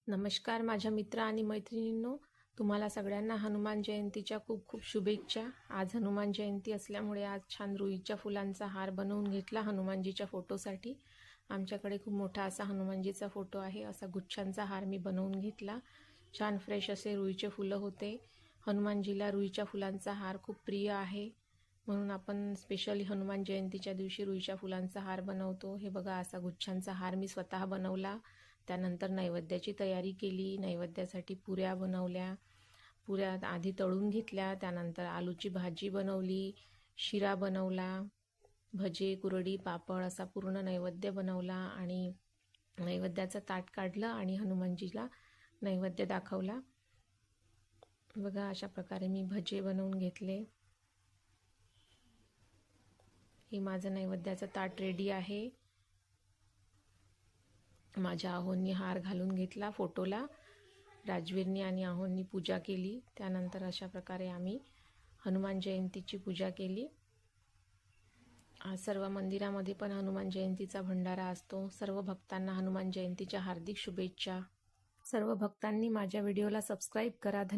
नमस्कार माझ्या मित्र आणि मैत्रिणींनो, तुम्हाला सगळ्यांना हनुमान जयंतीच्या खूप खूप शुभेच्छा। आज हनुमान जयंती असल्यामुळे आज छान रुईच्या फुलांचा हार बनवून घेतला हनुमानजीच्या फोटोसाठी। आमच्याकडे खूप मोठा असा हनुमानजीचा फोटो आहे। असा गुच्छांचा हार मी बनवून घेतला। छान फ्रेश असे रुईचे फुलं होते। हनुमानजीला रुईच्या फुलांचा हार खूप प्रिय आहे, म्हणून आपण स्पेशली हनुमान जयंतीच्या दिवशी रुईच्या फुलांचा हार बनवतो। हे बघा, असा गुच्छांचा हार मी स्वतः बनवला। त्यानंतर नैवेद्याची तयारी केली। नैवेद्यासाठी पुऱ्या बनवल्या। पुऱ्या आधी तळून घेतल्या, त्यानंतर आलूची भाजी बनवली, शिरा बनवला, भजे, कुरडी, पापड असा पूर्ण नैवेद्य बनवला आणि नैवेद्याचं ताट काढलं आणि हनुमानजीला नैवेद्य दाखवला। बघा, अशा प्रकारे मी भजे बनवून घेतले। हे माझं नैवेद्याचं ताट रेडी आहे। माझ्या आहोंनी हार घालून घेतला फोटोला। राजवीरनी आणि आहोंनी पूजा केली। त्यानंतर अशा प्रकारे आम्ही हनुमान जयंतीची पूजा केली। आज सर्व मंदिरामध्ये पण हनुमान जयंतीचा भंडारा असतो। सर्व भक्तांना हनुमान जयंतीच्या हार्दिक शुभेच्छा। सर्व भक्तांनी माझ्या व्हिडिओला सबस्क्राईब करा। धन्यवाद।